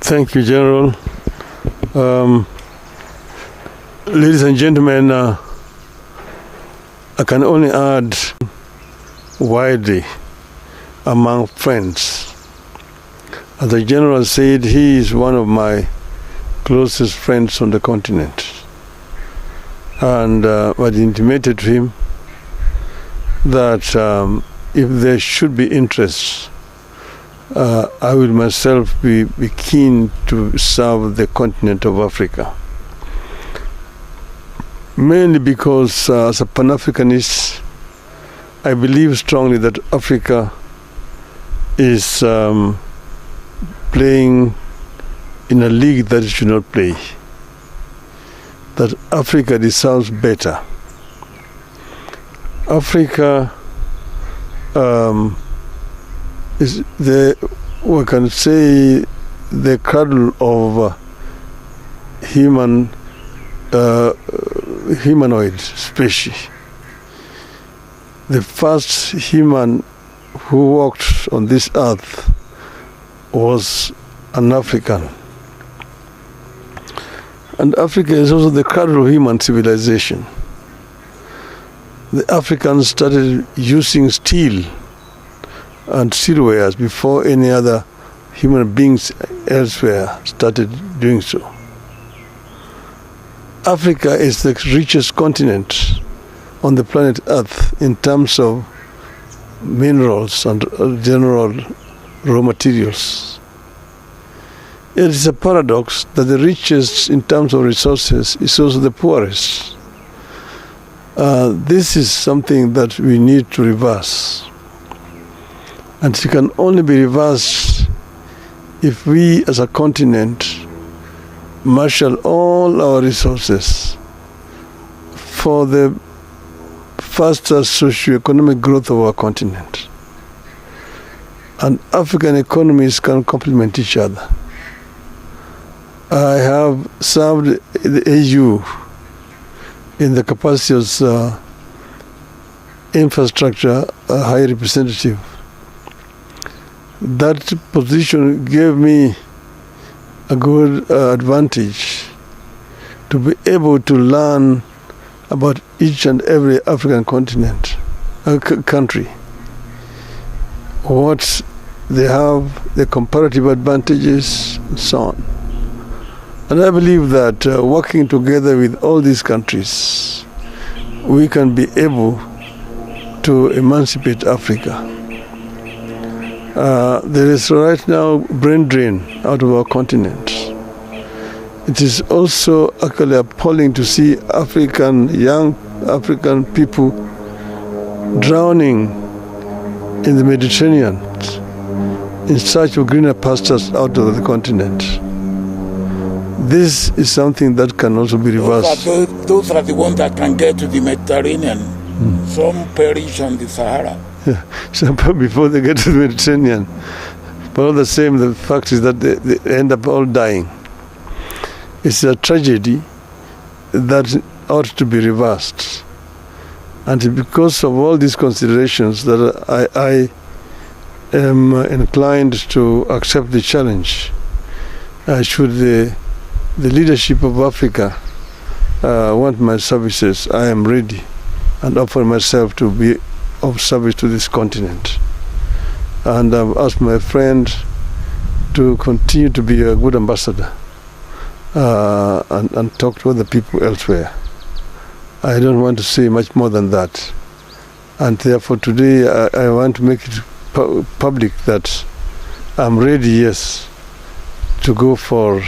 Thank you, General. Ladies and gentlemen, I can only add widely among friends. As the General said, he is one of my closest friends on the continent. And I intimated to him that if there should be interest, I will myself be keen to serve the continent of Africa. Mainly because as a Pan-Africanist, I believe strongly that Africa is playing in a league that it should not play. That Africa deserves better. Africa is we can say, the cradle of humanoid species. The first human who walked on this earth was an African. And Africa is also the cradle of human civilization. The Africans started using steel and steelwares before any other human beings elsewhere started doing so. Africa is the richest continent on the planet Earth in terms of minerals and general raw materials. It is a paradox that the richest in terms of resources is also the poorest. This is something that we need to reverse. And it can only be reversed if we as a continent marshal all our resources for the faster socio-economic growth of our continent. And African economies can complement each other. I have served the AU in the capacity as infrastructure high representative. That position gave me a good advantage to be able to learn about each and every African country, what they have, the comparative advantages, and so on. And I believe that working together with all these countries, we can be able to emancipate Africa. There is right now brain drain out of our continent. It is also actually appalling to see young African people drowning in the Mediterranean in search of greener pastures out of the continent. This is something that can also be reversed. Those are the ones that can get to the Mediterranean. Some perish on the Sahara. Yeah. So before they get to the Mediterranean. But all the same, the fact is that they end up all dying. It's a tragedy that ought to be reversed. And because of all these considerations that I am inclined to accept the challenge, should the leadership of Africa want my services, I am ready and offer myself to be of service to this continent. And I've asked my friend to continue to be a good ambassador and talk to other people elsewhere. I don't want to say much more than that. And therefore today I want to make it public that I'm ready, yes, to go for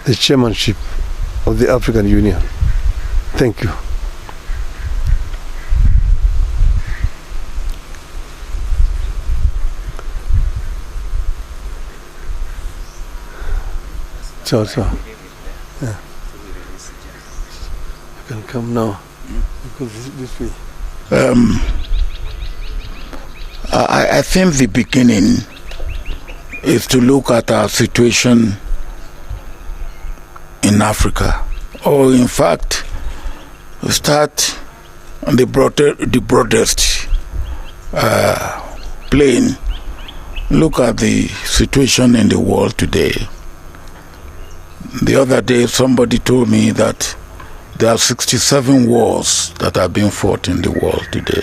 the chairmanship of the African Union. Thank you. So, yeah. You can come now. Because this way. I think the beginning is to look at our situation in Africa, or in fact, start on the broadest plane. Look at the situation in the world today. The other day, somebody told me that there are 67 wars that are being fought in the world today.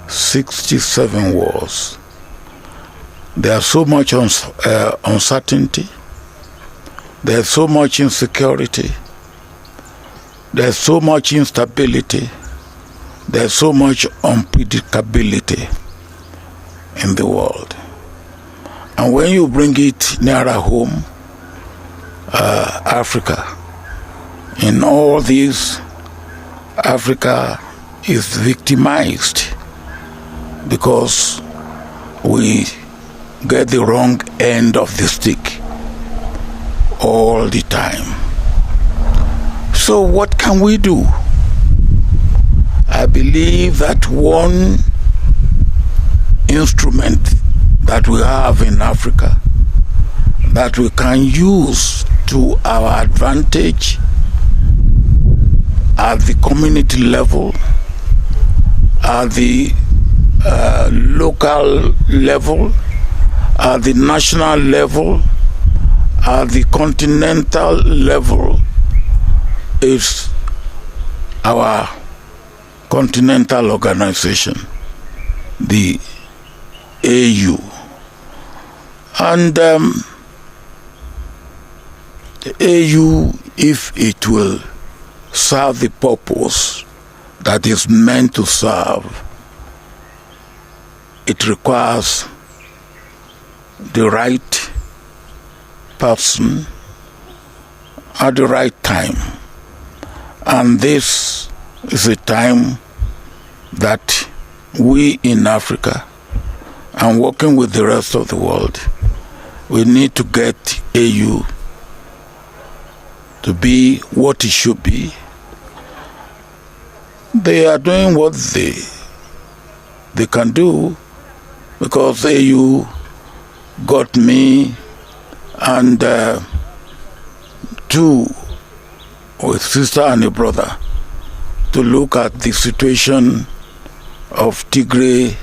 67 wars. There's so much uncertainty. There's so much insecurity. There's so much instability. There's so much unpredictability in the world. And when you bring it nearer home, Africa, in all these, Africa is victimized because we get the wrong end of the stick all the time. So what can we do? I believe that one instrument that we have in Africa that we can use to our advantage at the community level, at the local level, at the national level, at the continental level, is our continental organization, the AU. And the AU, if it will serve the purpose that is meant to serve, it requires the right person at the right time. And this is a time that we in Africa, and working with the rest of the world, we need to get AU to be what it should be. They are doing what they can do, because AU got me and two, a sister and a brother, to look at the situation of Tigray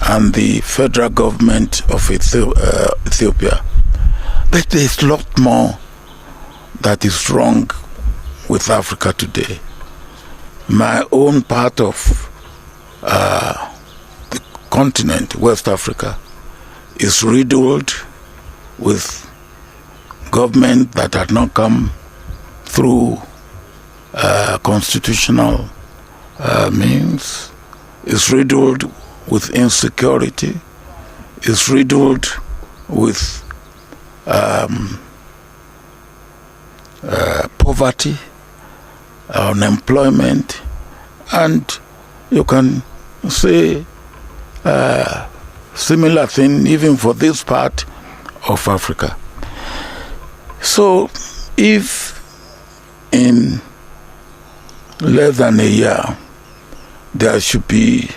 and the federal government of Ethiopia. But there's a lot more that is wrong with Africa today. My own part of the continent, West Africa, is riddled with government that had not come through constitutional means, is riddled with insecurity, is riddled with poverty, unemployment, and you can say similar thing even for this part of Africa. So if in less than a year there should be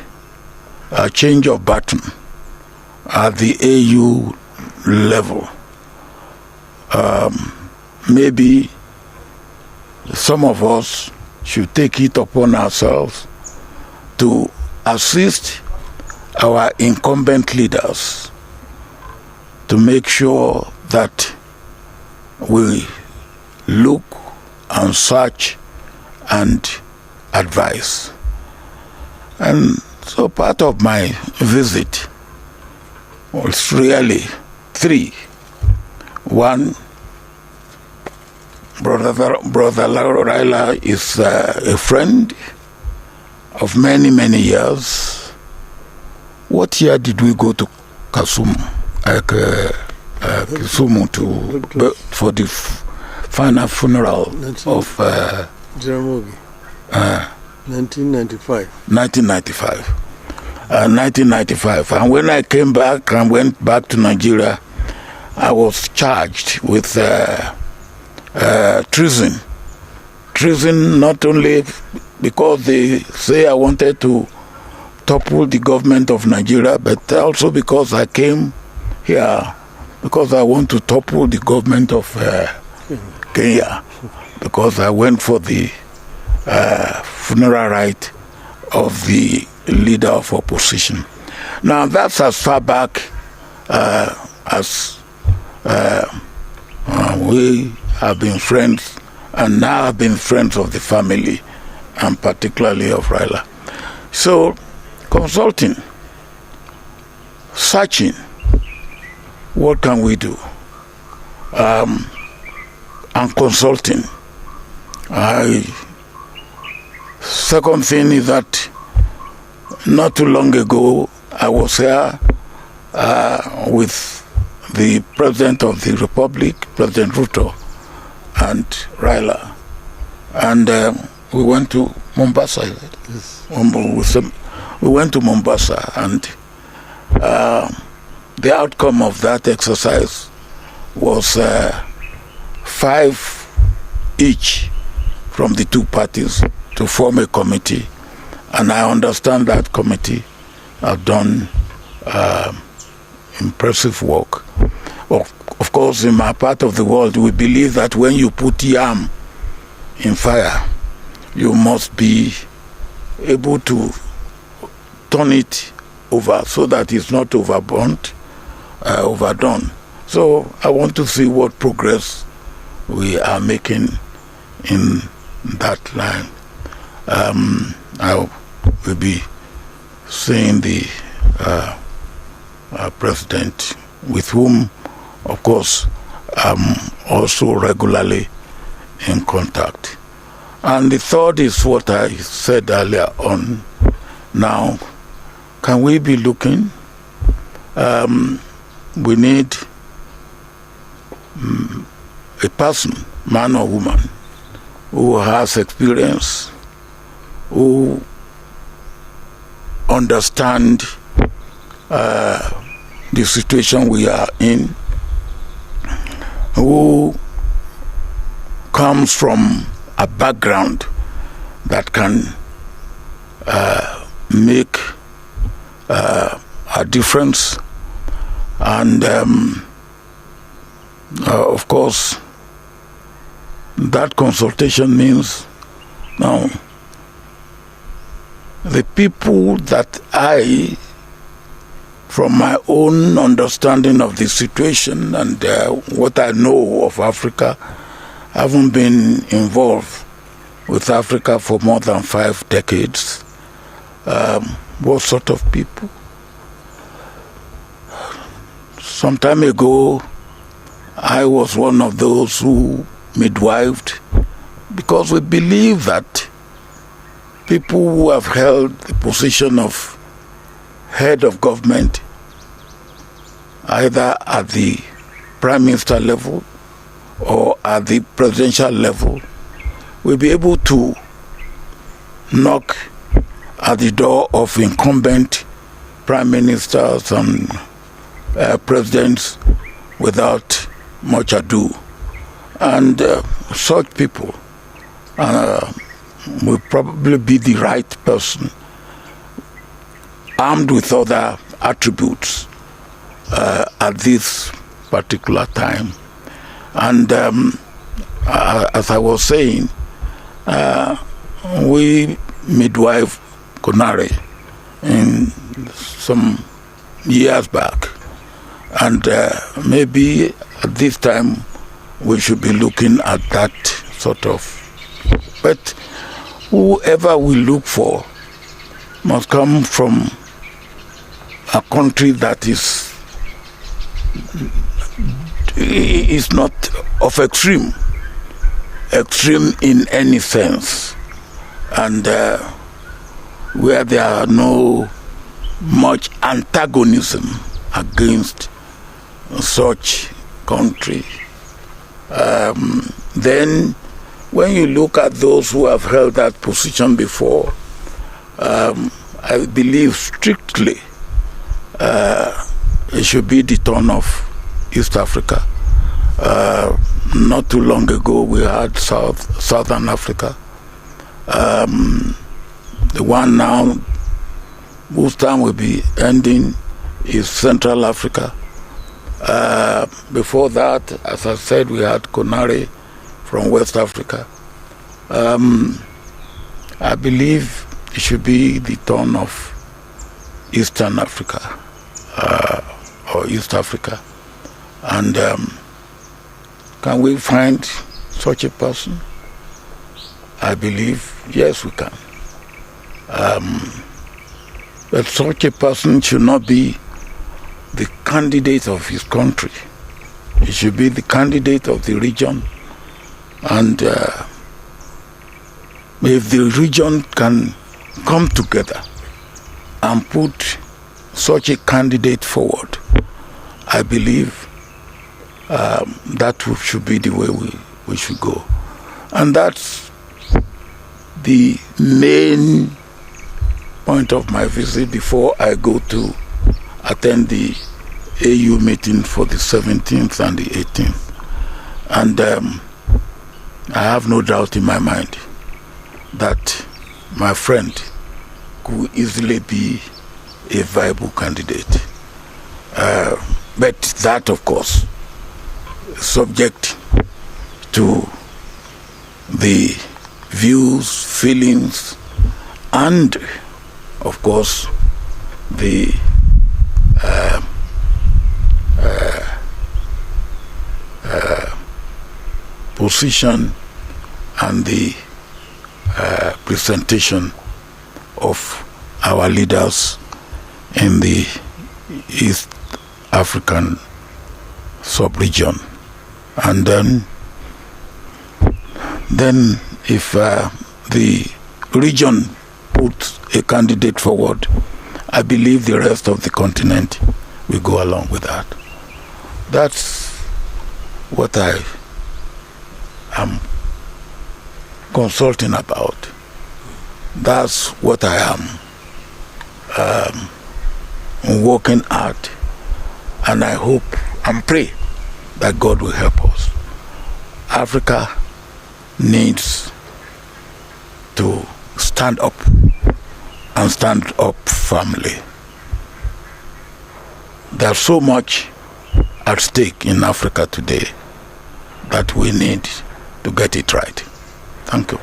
a change of button at the AU level, maybe some of us should take it upon ourselves to assist our incumbent leaders to make sure that we look and search and advise. And so part of my visit was really three. One, Brother Raila is a friend of many, many years. What year did we go to Kisumu for the final funeral of Jaramogi? 1995. 1995. And when I came back and went back to Nigeria, I was charged with treason. Treason not only because they say I wanted to topple the government of Nigeria, but also because I came here because I want to topple the government of Kenya, because I went for the funeral rite of the leader of opposition. Now that's as far back as we have been friends and now have been friends of the family and particularly of Raila. So, consulting, searching, what can we do? And consulting. Second thing is that not too long ago, I was here with the President of the Republic, President Ruto, and Raila. And we went to Mombasa. Yes. We went to Mombasa, and the outcome of that exercise was 5 each from the two parties to form a committee. And I understand that committee have done impressive work. Of course, in my part of the world, we believe that when you put yam in fire, you must be able to turn it over so that it's not overdone. So I want to see what progress we are making in that line. I will be seeing the president, with whom, of course, I'm also regularly in contact. And the third is what I said earlier on. Now, can we be looking? We need a person, man or woman, who has experience, who understand the situation we are in, who comes from a background that can make a difference. And of course, that consultation means now the people that I, from my own understanding of the situation and what I know of Africa, haven't been involved with Africa for more than 5 decades. What sort of people? Some time ago, I was one of those who midwifed, because we believe that people who have held the position of head of government, either at the prime minister level or at the presidential level, will be able to knock at the door of incumbent prime ministers and presidents without much ado. And such people will probably be the right person, armed with other attributes at this particular time. And as I was saying, we midwife Konare in some years back, and maybe at this time we should be looking at that sort of. But whoever we look for must come from a country that is not of extreme in any sense, and where there are no much antagonism against such country. Then when you look at those who have held that position before, I believe strictly it should be the turn of East Africa. Not too long ago we had Southern Africa. The one now whose time will be ending is Central Africa. Before that, as I said, we had Konare from West Africa. I believe it should be the turn of Eastern Africa or East Africa. And Can we find such a person? I believe, yes, we can. But such a person should not be the candidate of his country. He should be the candidate of the region. And if the region can come together and put such a candidate forward, I believe that should be the way we should go. And that's the main point of my visit before I go to attend the AU meeting for the 17th and the 18th. And I have no doubt in my mind that my friend could easily be a viable candidate. But that, of course, is subject to the views, feelings, and, of course, the position and the presentation of our leaders in the East African sub-region. And then if the region puts a candidate forward, I believe the rest of the continent will go along with that. That's what I am consulting about. That's what I am working at, and I hope and pray that God will help us. Africa needs to stand up and stand up firmly. There's so much at stake in Africa today that we need to get it right. Thank you.